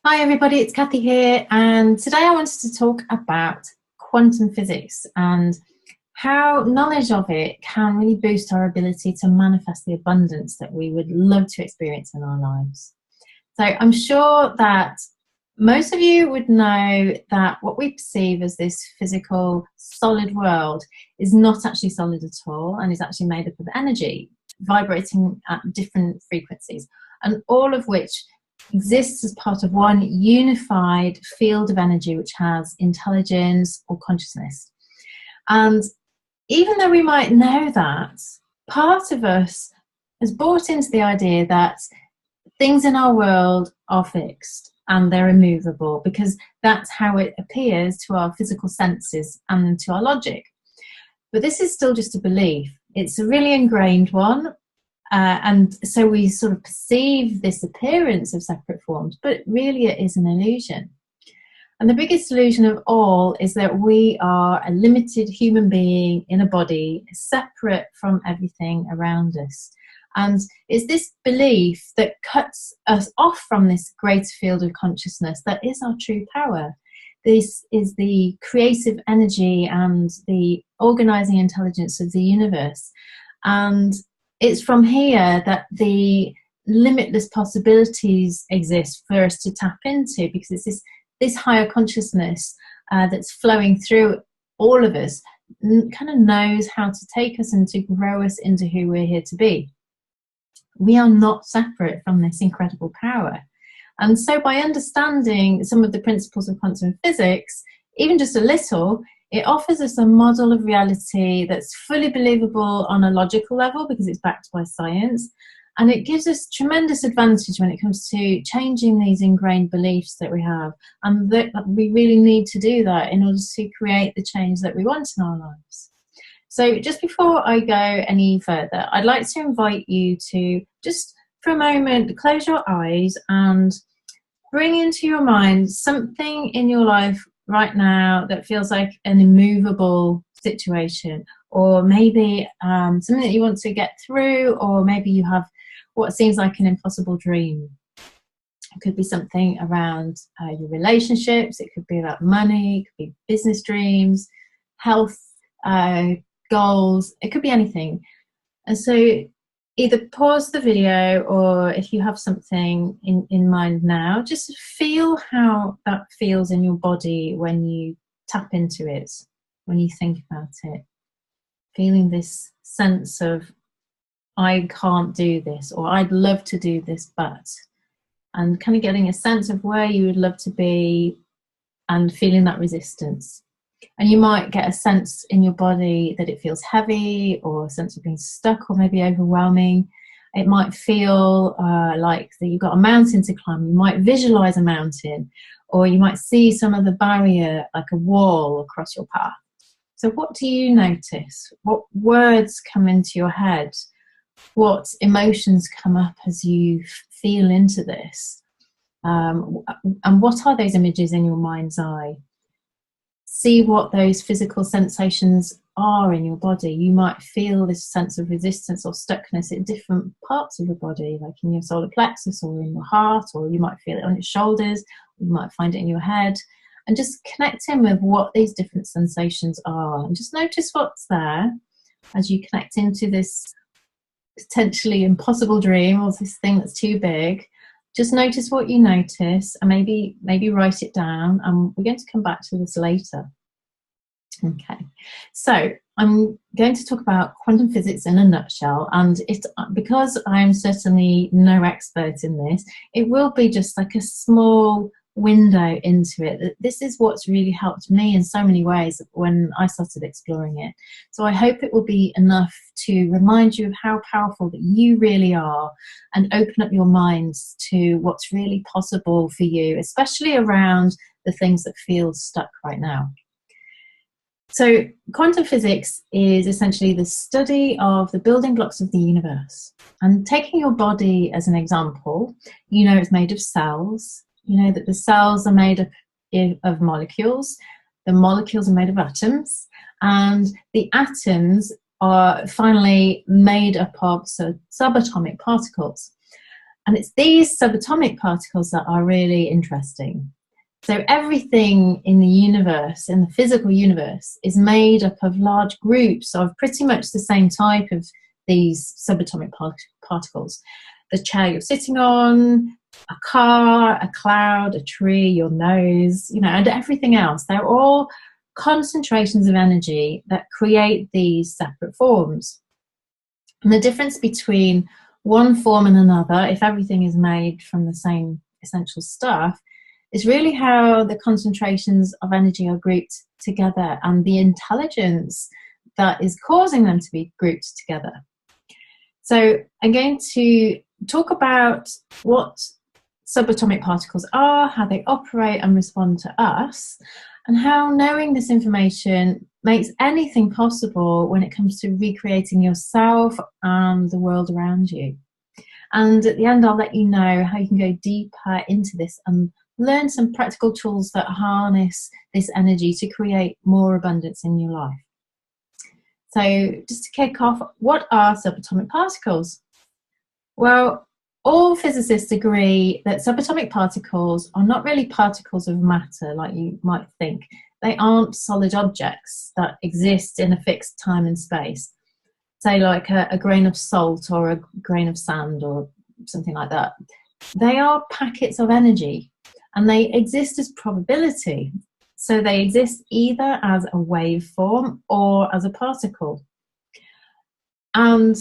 Hi everybody, it's Kathy here, and today I wanted to talk about quantum physics and how knowledge of it can really boost our ability to manifest the abundance that we would love to experience in our lives. So I'm sure that most of you would know that what we perceive as this physical solid world is not actually solid at all, and is actually made up of energy vibrating at different frequencies, and all of which exists as part of one unified field of energy which has intelligence or consciousness. And even though we might know that, part of us has bought into the idea that things in our world are fixed and they're immovable because that's how it appears to our physical senses and to our logic. But this is still just a belief. It's a really ingrained one. And so we sort of perceive this appearance of separate forms, but really it is an illusion. And the biggest illusion of all is that we are a limited human being in a body, separate from everything around us. And it's this belief that cuts us off from this greater field of consciousness that is our true power. This is the creative energy and the organizing intelligence of the universe. And it's from here that the limitless possibilities exist for us to tap into, because it's this higher consciousness that's flowing through all of us, kind of knows how to take us and to grow us into who we're here to be. We are not separate from this incredible power. And so by understanding some of the principles of quantum physics, even just a little, it offers us a model of reality that's fully believable on a logical level because it's backed by science. And it gives us tremendous advantage when it comes to changing these ingrained beliefs that we have. And that we really need to do that in order to create the change that we want in our lives. So just before I go any further, I'd like to invite you to just for a moment close your eyes and bring into your mind something in your life right now that feels like an immovable situation, or maybe something that you want to get through, or maybe you have what seems like an impossible dream. It could be something around your relationships, it could be about money, it could be business dreams, health goals, it could be anything. And so either pause the video, or if you have something in mind now, just feel how that feels in your body when you tap into it, when you think about it. Feeling this sense of, I can't do this, or I'd love to do this, but, and kind of getting a sense of where you would love to be and feeling that resistance. And you might get a sense in your body that it feels heavy, or a sense of being stuck, or maybe overwhelming. It might feel like that you've got a mountain to climb. You might visualize a mountain, or you might see some of the barrier like a wall across your path. So what do you notice? What words come into your head? What emotions come up as you feel into this? And what are those images in your mind's eye? See what those physical sensations are in your body. You might feel this sense of resistance or stuckness in different parts of your body, like in your solar plexus or in your heart, or you might feel it on your shoulders, or you might find it in your head. And just connect in with what these different sensations are, and just notice what's there as you connect into this potentially impossible dream, or this thing that's too big. Just notice what you notice, and maybe write it down, and we're going to come back to this later. Okay, so I'm going to talk about quantum physics in a nutshell, and because I'm certainly no expert in this, it will be just like a small window into it. This is what's really helped me in so many ways when I started exploring it. So I hope it will be enough to remind you of how powerful that you really are, and open up your minds to what's really possible for you, especially around the things that feel stuck right now. So quantum physics is essentially the study of the building blocks of the universe. And taking your body as an example, you know it's made of cells. You know that the cells are made up of molecules. The molecules are made of atoms, and the atoms are finally made up of subatomic particles. And it's these subatomic particles that are really interesting. So everything in the universe, in the physical universe, is made up of large groups of pretty much the same type of these subatomic particles. The chair you're sitting on, a car, a cloud, a tree, your nose, and everything else. They're all concentrations of energy that create these separate forms. And the difference between one form and another, if everything is made from the same essential stuff, is really how the concentrations of energy are grouped together and the intelligence that is causing them to be grouped together. So I'm going to talk about what subatomic particles are, how they operate and respond to us, and how knowing this information makes anything possible when it comes to recreating yourself and the world around you. And at the end, I'll let you know how you can go deeper into this and learn some practical tools that harness this energy to create more abundance in your life. So just to kick off, what are subatomic particles? Well, all physicists agree that subatomic particles are not really particles of matter like you might think. They aren't solid objects that exist in a fixed time and space. Say like a grain of salt or a grain of sand or something like that. They are packets of energy and they exist as probability. So they exist either as a waveform or as a particle. And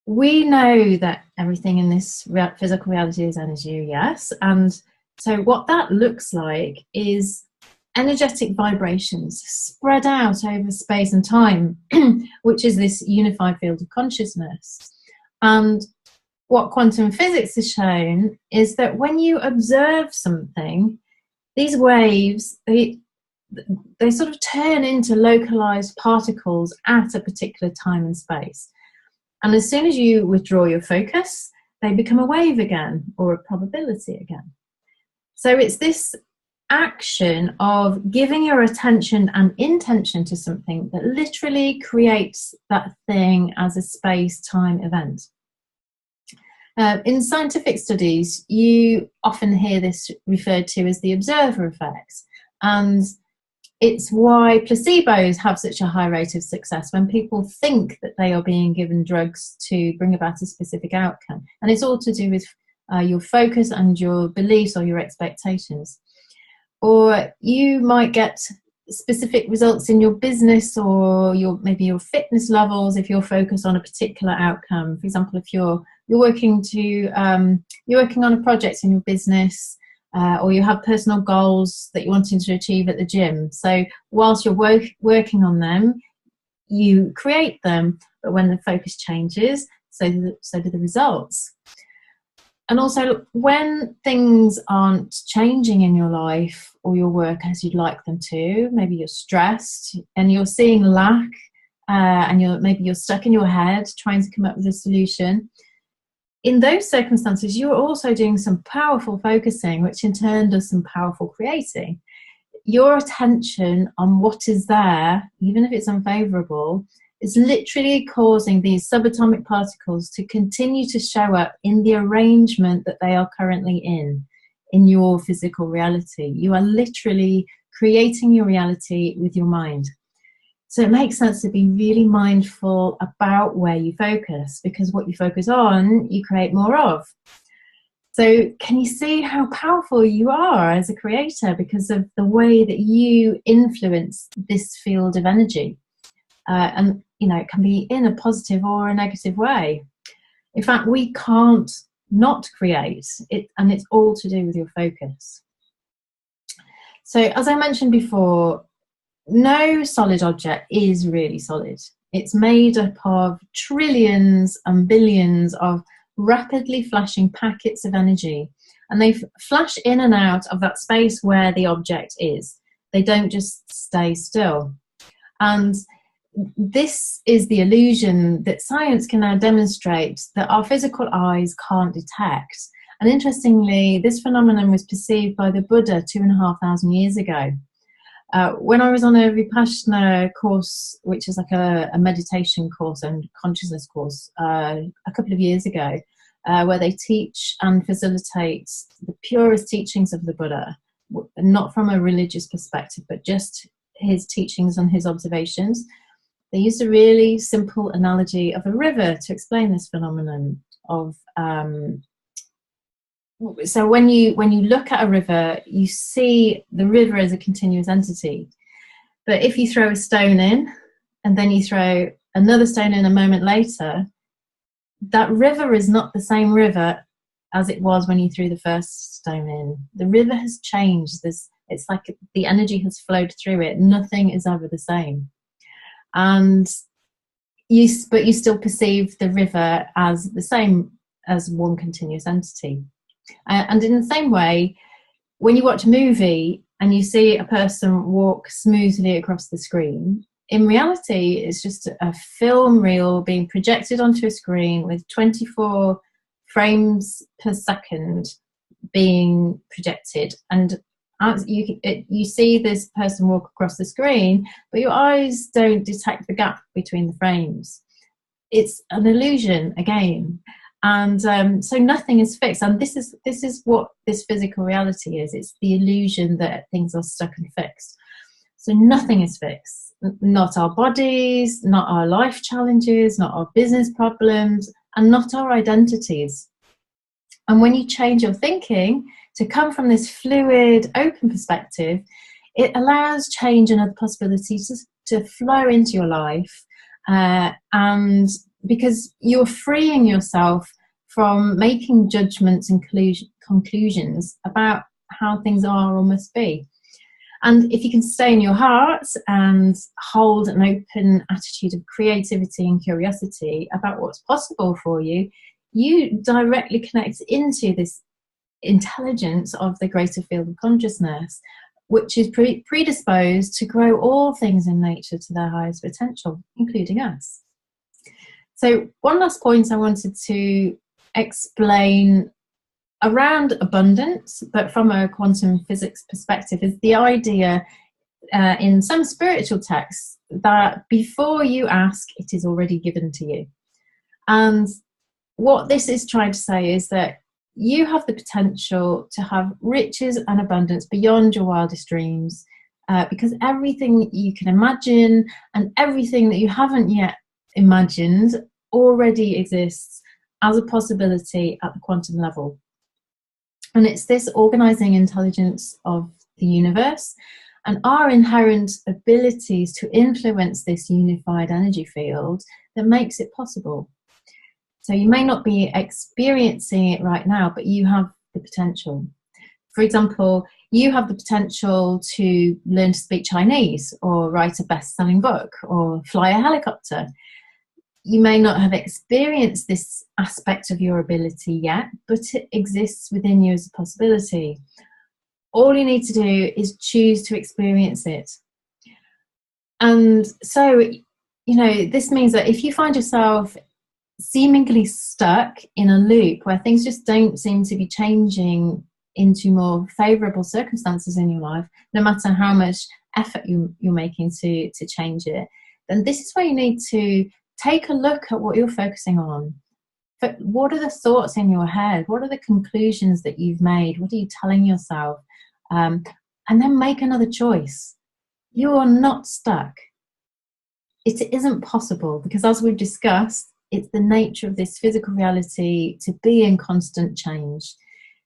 we know that everything in this physical reality is energy, yes. And so what that looks like is energetic vibrations spread out over space and time, which is this unified field of consciousness. And what quantum physics has shown is that when you observe something, these waves, they sort of turn into localized particles at a particular time and space. And as soon as you withdraw your focus, they become a wave again, or a probability again. So it's this action of giving your attention and intention to something that literally creates that thing as a space-time event. In scientific studies, you often hear this referred to as the observer effect. And it's why placebos have such a high rate of success when people think that they are being given drugs to bring about a specific outcome. And it's all to do with your focus and your beliefs or your expectations. Or you might get specific results in your business or maybe your fitness levels if you're focused on a particular outcome. For example, if you're working on a project in your business, or you have personal goals that you're wanting to achieve at the gym. So whilst you're working on them, you create them, but when the focus changes, so do the results. And also, when things aren't changing in your life or your work as you'd like them to, maybe you're stressed and you're seeing lack, and maybe you're stuck in your head trying to come up with a solution. In those circumstances, you're also doing some powerful focusing, which in turn does some powerful creating. Your attention on what is there, even if it's unfavorable, is literally causing these subatomic particles to continue to show up in the arrangement that they are currently in your physical reality. You are literally creating your reality with your mind. So it makes sense to be really mindful about where you focus, because what you focus on, you create more of. So can you see how powerful you are as a creator because of the way that you influence this field of energy? And, it can be in a positive or a negative way. In fact, we can't not create it, and it's all to do with your focus. So as I mentioned before, no solid object is really solid. It's made up of trillions and billions of rapidly flashing packets of energy, and they flash in and out of that space where the object is. They don't just stay still. And this is the illusion that science can now demonstrate that our physical eyes can't detect. And interestingly, this phenomenon was perceived by the Buddha 2,500 years ago. When I was on a Vipassana course, which is like a meditation course and consciousness course, a couple of years ago, where they teach and facilitate the purest teachings of the Buddha, not from a religious perspective, but just his teachings and his observations. They used a really simple analogy of a river to explain this phenomenon of so when you look at a river, you see the river as a continuous entity. But if you throw a stone in and then you throw another stone in a moment later, that river is not the same river as it was when you threw the first stone in. The river has changed. It's like the energy has flowed through it. Nothing is ever the same. But you still perceive the river as the same as one continuous entity. And in the same way, when you watch a movie and you see a person walk smoothly across the screen, in reality, it's just a film reel being projected onto a screen with 24 frames per second being projected. And as you see this person walk across the screen, but your eyes don't detect the gap between the frames. It's an illusion again. And so nothing is fixed. And this is what this physical reality is. It's the illusion that things are stuck and fixed. So nothing is fixed. Not our bodies, not our life challenges, not our business problems, and not our identities. And when you change your thinking to come from this fluid, open perspective, it allows change and other possibilities to flow into your life. And because you're freeing yourself from making judgments and conclusions about how things are or must be. And if you can stay in your heart and hold an open attitude of creativity and curiosity about what's possible for you, you directly connect into this intelligence of the greater field of consciousness, which is predisposed to grow all things in nature to their highest potential, including us. So one last point I wanted to explain around abundance, but from a quantum physics perspective, is the idea in some spiritual texts that before you ask, it is already given to you. And what this is trying to say is that you have the potential to have riches and abundance beyond your wildest dreams, because everything you can imagine and everything that you haven't yet imagined already exists as a possibility at the quantum level. And it's this organizing intelligence of the universe and our inherent abilities to influence this unified energy field that makes it possible. So you may not be experiencing it right now, but you have the potential. For example, you have the potential to learn to speak Chinese or write a best-selling book or fly a helicopter. You may not have experienced this aspect of your ability yet, but it exists within you as a possibility. All you need to do is choose to experience it. And so, this means that if you find yourself seemingly stuck in a loop where things just don't seem to be changing into more favourable circumstances in your life, no matter how much effort you're making to change it, then this is where you need to take a look at what you're focusing on. But what are the thoughts in your head? What are the conclusions that you've made? What are you telling yourself? And then make another choice. You are not stuck. It isn't possible because, as we've discussed, it's the nature of this physical reality to be in constant change.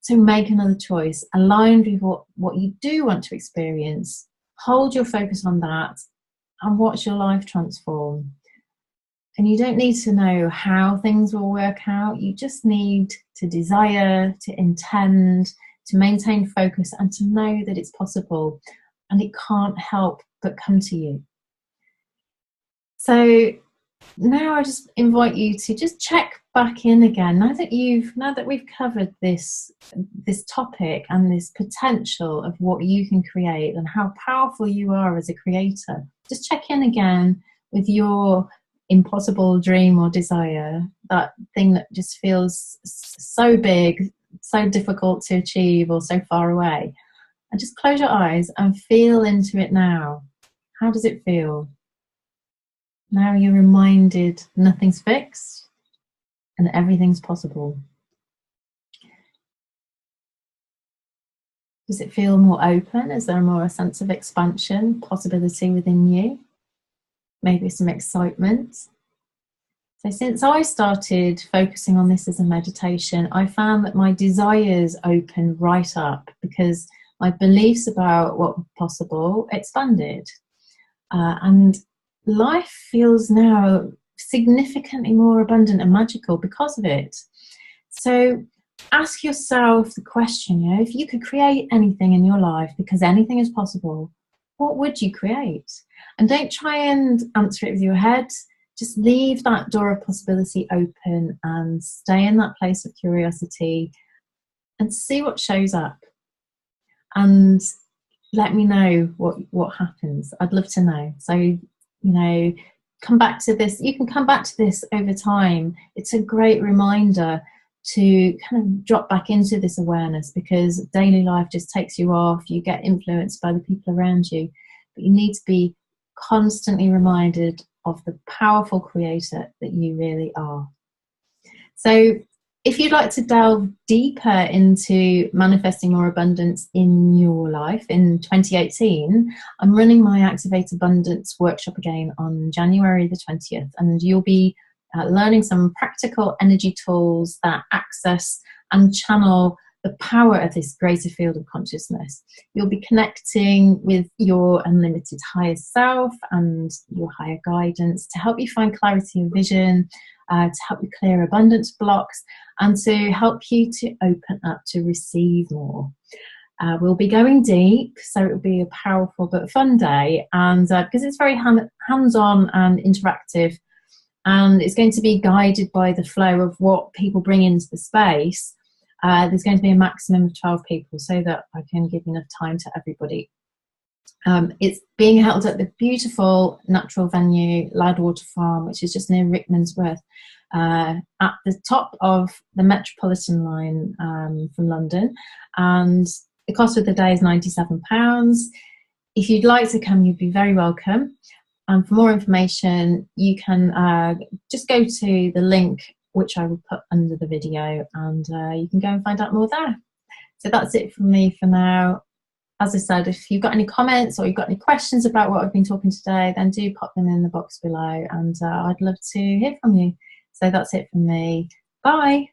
So make another choice, aligned with what you do want to experience. Hold your focus on that and watch your life transform. And you don't need to know how things will work out. You just need to desire, to intend, to maintain focus, and to know that it's possible. And it can't help but come to you. So now I just invite you to just check back in again. Now that we've covered this topic and this potential of what you can create and how powerful you are as a creator, just check in again with your impossible dream or desire, that thing that just feels so big, so difficult to achieve or so far away. And just close your eyes and feel into it now. How does it feel? Now you're reminded nothing's fixed and everything's possible. Does it feel more open? Is there more a sense of expansion, possibility within you? Maybe some excitement. So since I started focusing on this as a meditation, I found that my desires opened right up because my beliefs about what was possible expanded. And life feels now significantly more abundant and magical because of it. So ask yourself the question, you know, if you could create anything in your life, because anything is possible, what would you create? And don't try and answer it with your head. Just leave that door of possibility open and stay in that place of curiosity and see what shows up. And let me know what happens. I'd love to know. So, you know, come back to this. You can come back to this over time. It's a great reminder to kind of drop back into this awareness, because daily life just takes you off. You get influenced by the people around you. But you need to be constantly reminded of the powerful creator that you really are. So if you'd like to delve deeper into manifesting more abundance in your life in 2018, I'm running my Activate Abundance workshop again on January the 20th, and you'll be learning some practical energy tools that access and channel the power of this greater field of consciousness. You'll be connecting with your unlimited higher self and your higher guidance to help you find clarity of vision, to help you clear abundance blocks, and to help you to open up to receive more. We'll be going deep, so it'll be a powerful but fun day, and because it's very hands-on and interactive, and it's going to be guided by the flow of what people bring into the space. There's going to be a maximum of 12 people so that I can give enough time to everybody. It's being held at the beautiful natural venue, Loudwater Farm, which is just near Rickmansworth, at the top of the Metropolitan line from London. And the cost of the day is £97. If you'd like to come, you'd be very welcome. And for more information, you can just go to the link which I will put under the video, and you can go and find out more there. So that's it from me for now. As I said, if you've got any comments or you've got any questions about what I've been talking today, then do pop them in the box below, and I'd love to hear from you. So that's it from me. Bye.